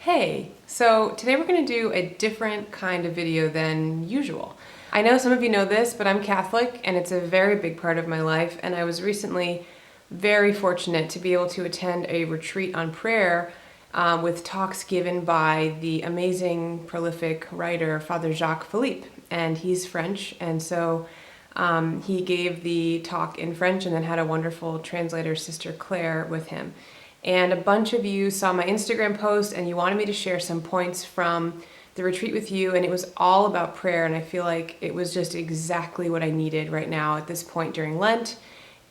Hey, so today we're going to do a different kind of video than usual. I know some of you know this, but I'm Catholic and it's a very big part of my life, and I was recently very fortunate to be able to attend a retreat on prayer with talks given by the amazing, prolific writer, Father Jacques Philippe, and he's French, and so he gave the talk in French and then had a wonderful translator, Sister Claire, with him. And a bunch of you saw my Instagram post and you wanted me to share some points from the retreat with you, and it was all about prayer, and I feel like it was just exactly what I needed right now at this point during Lent,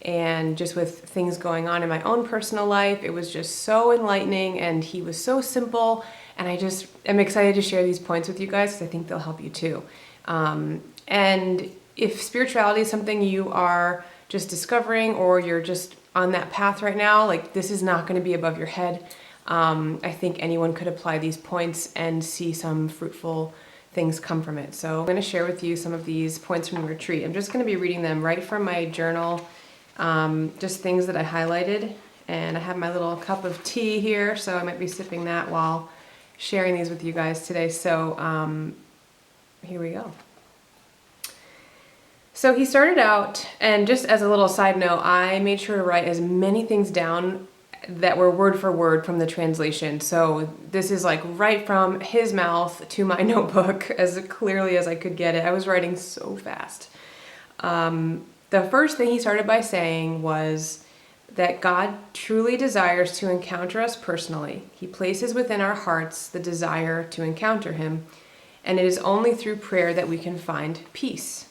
and just with things going on in my own personal life. It was just so enlightening, and he was so simple, and I just am excited to share these points with you guys because I think they'll help you too. And if spirituality is something you are just discovering, or you're just on that path right now, like, this is not going to be above your head. I think anyone could apply these points and see some fruitful things come from it. So I'm going to share with you some of these points from the retreat. I'm just going to be reading them right from my journal, just things that I highlighted. And I have my little cup of tea here, so I might be sipping that while sharing these with you guys today. So here we go. So he started out, and just as a little side note, I made sure to write as many things down that were word for word from the translation. So this is like right from his mouth to my notebook as clearly as I could get it. I was writing so fast. The first thing he started by saying was that God truly desires to encounter us personally. He places within our hearts the desire to encounter him, and it is only through prayer that we can find peace.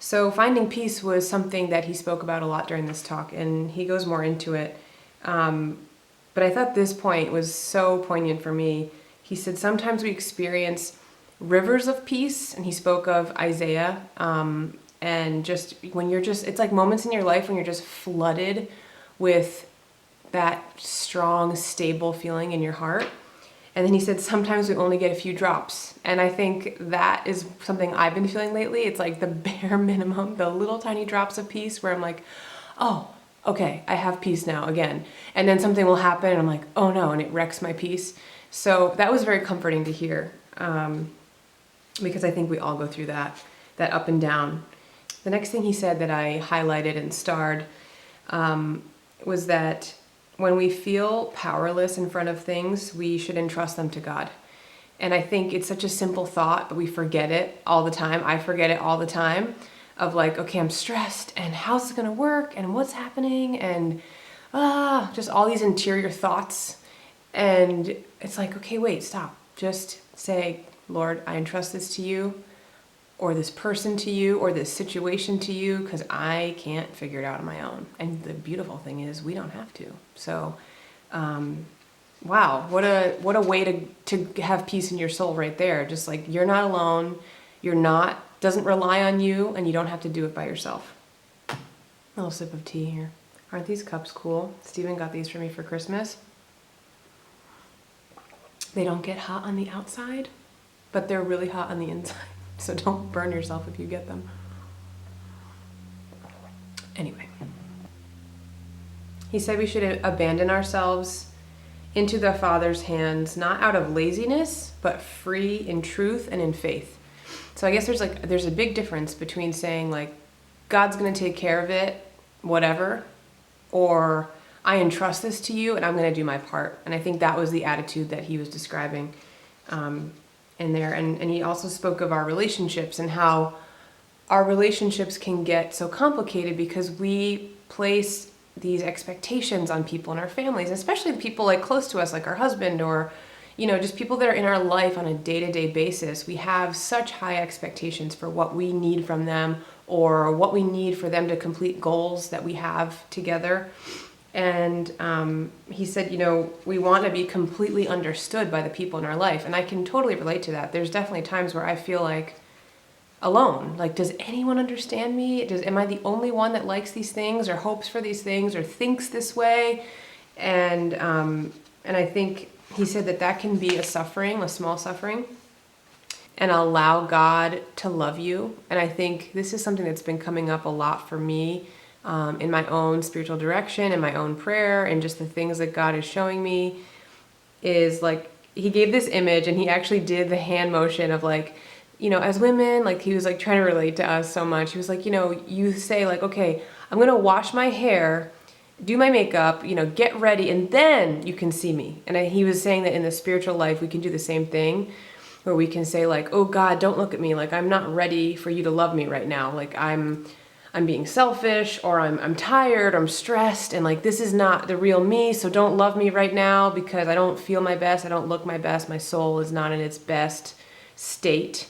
So finding peace was something that he spoke about a lot during this talk, and he goes more into it. But I thought this point was so poignant for me. He said, sometimes we experience rivers of peace, and he spoke of Isaiah, and just when you're just, it's like moments in your life when you're just flooded with that strong, stable feeling in your heart. And then he said, sometimes we only get a few drops. And I think that is something I've been feeling lately. It's like the bare minimum, the little tiny drops of peace where I'm like, oh, okay, I have peace now again. And then something will happen and I'm like, oh no, and it wrecks my peace. So that was very comforting to hear, because I think we all go through that up and down. The next thing he said that I highlighted and starred was that when we feel powerless in front of things, we should entrust them to God. And I think it's such a simple thought, but we forget it all the time. I forget it all the time, of like, okay, I'm stressed, and how's it gonna work, and what's happening, and just all these interior thoughts. And it's like, okay, wait, stop. Just say, Lord, I entrust this to you, or this person to you, or this situation to you, because I can't figure it out on my own. And the beautiful thing is we don't have to. So, wow, what a way to have peace in your soul right there. Just like, you're not alone, doesn't rely on you, and you don't have to do it by yourself. A little sip of tea here. Aren't these cups cool? Steven got these for me for Christmas. They don't get hot on the outside, but they're really hot on the inside. So don't burn yourself if you get them. Anyway, he said we should abandon ourselves into the Father's hands, not out of laziness, but free in truth and in faith. So I guess there's a big difference between saying like, God's going to take care of it, whatever, or I entrust this to you and I'm going to do my part. And I think that was the attitude that he was describing in there. And he also spoke of our relationships and how our relationships can get so complicated because we place these expectations on people in our families, especially the people like close to us, like our husband, or, you know, just people that are in our life on a day-to-day basis. We have such high expectations for what we need from them, or what we need for them to complete goals that we have together. And he said, you know, we want to be completely understood by the people in our life. And I can totally relate to that. There's definitely times where I feel like alone. Like, does anyone understand me? Am I the only one that likes these things, or hopes for these things, or thinks this way? And I think he said that can be a suffering, a small suffering, and allow God to love you. And I think this is something that's been coming up a lot for me in my own spiritual direction, in my own prayer, and just the things that God is showing me, is like, he gave this image, and he actually did the hand motion of like, as women, like he was like trying to relate to us so much. He was like, you say like, okay, I'm gonna wash my hair, do my makeup, get ready, and then you can see me. And he was saying that in the spiritual life, we can do the same thing, where we can say like, oh God, don't look at me, like I'm not ready for you to love me right now, like I'm being selfish, or I'm tired, or I'm stressed, and like this is not the real me, so don't love me right now because I don't feel my best, I don't look my best, my soul is not in its best state.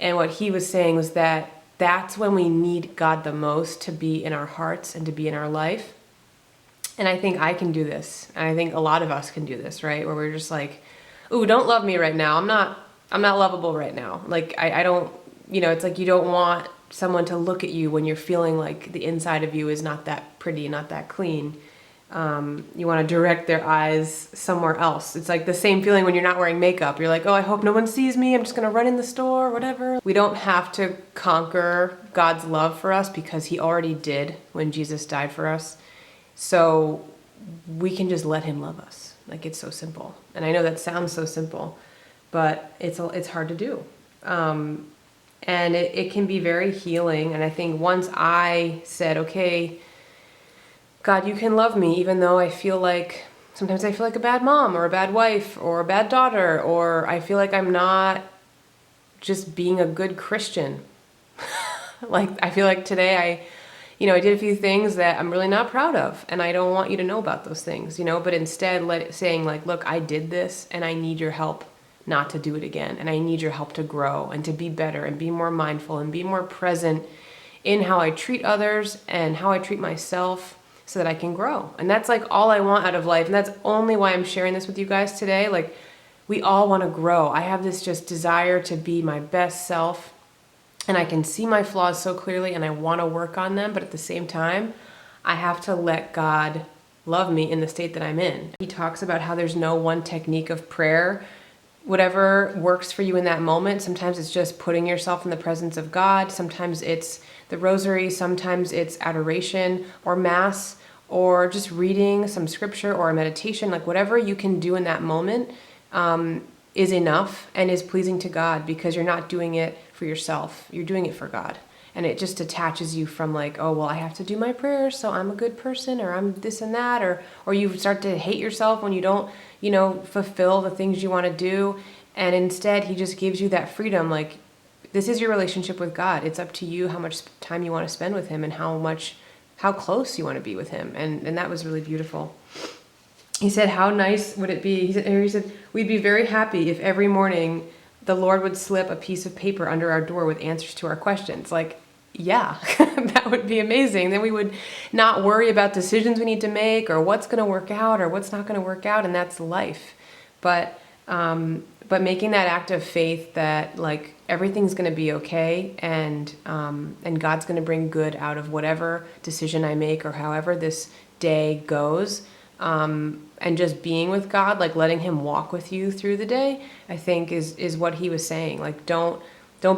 And what he was saying was that that's when we need God the most, to be in our hearts and to be in our life. And I think I can do this, and I think a lot of us can do this, right? Where we're just like, ooh, don't love me right now, I'm not lovable right now, like I don't, it's like you don't want someone to look at you when you're feeling like the inside of you is not that pretty, not that clean. You want to direct their eyes somewhere else. It's like the same feeling when you're not wearing makeup. You're like, oh, I hope no one sees me, I'm just going to run in the store, whatever. We don't have to conquer God's love for us, because he already did when Jesus died for us. So we can just let him love us. Like, it's so simple. And I know that sounds so simple, but it's hard to do. And it can be very healing. And I think once I said, okay, God, you can love me, even though sometimes I feel like a bad mom or a bad wife or a bad daughter, or I feel like I'm not just being a good Christian. Like, I feel like today I did a few things that I'm really not proud of, and I don't want you to know about those things, but instead saying like, look, I did this and I need your help not to do it again. And I need your help to grow and to be better and be more mindful and be more present in how I treat others and how I treat myself, so that I can grow. And that's like all I want out of life. And that's only why I'm sharing this with you guys today. Like, we all want to grow. I have this just desire to be my best self, and I can see my flaws so clearly, and I want to work on them. But at the same time, I have to let God love me in the state that I'm in. He talks about how there's no one technique of prayer. Whatever works for you in that moment. Sometimes it's just putting yourself in the presence of God. Sometimes it's the rosary. Sometimes it's adoration or mass, or just reading some scripture or a meditation. Like, whatever you can do in that moment is enough and is pleasing to God, because you're not doing it for yourself. You're doing it for God. And it just detaches you from like, oh, well, I have to do my prayers, so I'm a good person, or I'm this and that, or you start to hate yourself when you don't, fulfill the things you want to do. And instead, he just gives you that freedom. Like, this is your relationship with God. It's up to you how much time you want to spend with him, and how close you want to be with him. And that was really beautiful. He said, how nice would it be? He said, we'd be very happy if every morning the Lord would slip a piece of paper under our door with answers to our questions. Like, yeah, that would be amazing. Then we would not worry about decisions we need to make, or what's going to work out or what's not going to work out. And that's life. But making that act of faith that like everything's going to be okay, and God's going to bring good out of whatever decision I make, or however this day goes. And just being with God, like letting him walk with you through the day, I think is what he was saying. Like, don't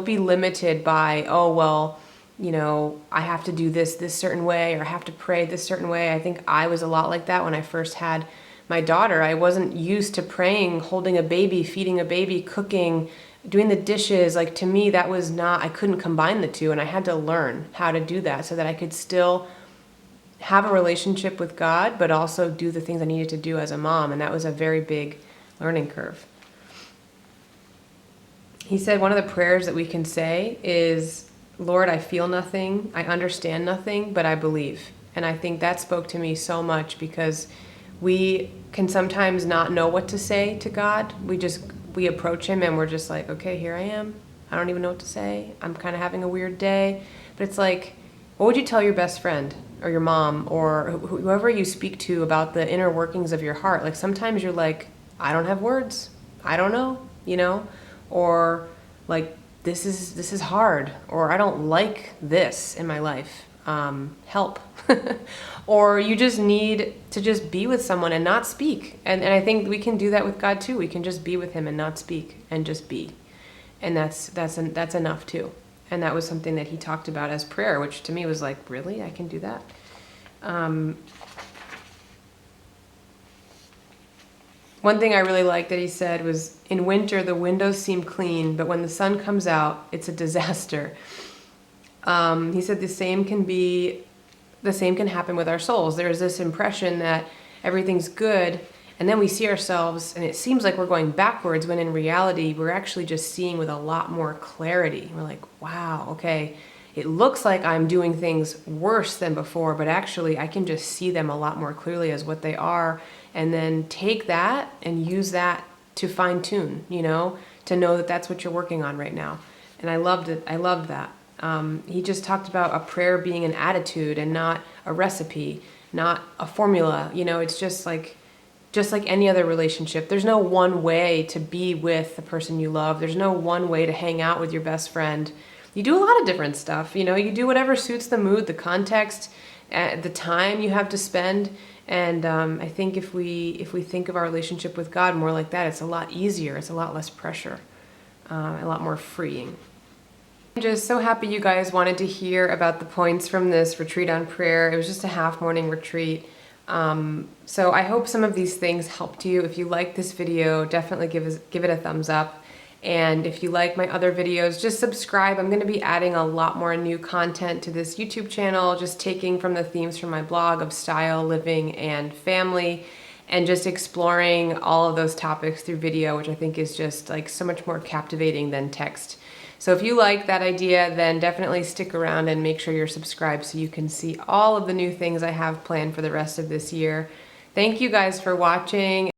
be limited by, oh, well, I have to do this certain way, or I have to pray this certain way. I think I was a lot like that when I first had my daughter. I wasn't used to praying, holding a baby, feeding a baby, cooking, doing the dishes. Like, to me, that was not, I couldn't combine the two, and I had to learn how to do that so that I could still have a relationship with God, but also do the things I needed to do as a mom. And that was a very big learning curve. He said one of the prayers that we can say is, Lord, I feel nothing, I understand nothing, but I believe. And I think that spoke to me so much, because we can sometimes not know what to say to God. We approach him and we're just like, okay, here I am. I don't even know what to say. I'm kind of having a weird day. But it's like, what would you tell your best friend or your mom or whoever you speak to about the inner workings of your heart? Like, sometimes you're like, I don't have words. I don't know, or like, this is hard, or I don't like this in my life. Help. Or you just need to just be with someone and not speak. And I think we can do that with God too. We can just be with him and not speak and just be. And that's enough too. And that was something that he talked about as prayer, which to me was like, really? I can do that? One One thing I really liked that he said was, in winter, the windows seem clean, but when the sun comes out, it's a disaster. He said the same can happen with our souls. There's this impression that everything's good, and then we see ourselves, and it seems like we're going backwards, when in reality, we're actually just seeing with a lot more clarity. We're like, wow, okay, it looks like I'm doing things worse than before, but actually I can just see them a lot more clearly as what they are, and then take that and use that to fine tune, to know that that's what you're working on right now. And I loved it. I loved that. He just talked about a prayer being an attitude and not a recipe, not a formula. It's just like any other relationship. There's no one way to be with the person you love. There's no one way to hang out with your best friend. You do a lot of different stuff. You do whatever suits the mood, the context, the time you have to spend. And I think if we think of our relationship with God more like that, it's a lot easier. It's a lot less pressure, a lot more freeing. I'm just so happy you guys wanted to hear about the points from this retreat on prayer. It was just a half morning retreat. So I hope some of these things helped you. If you like this video, definitely give it a thumbs up. And if you like my other videos, just subscribe. I'm going to be adding a lot more new content to this YouTube channel, just taking from the themes from my blog of style, living, and family, and just exploring all of those topics through video, which I think is just like so much more captivating than text. So if you like that idea, then definitely stick around and make sure you're subscribed so you can see all of the new things I have planned for the rest of this year. Thank you guys for watching.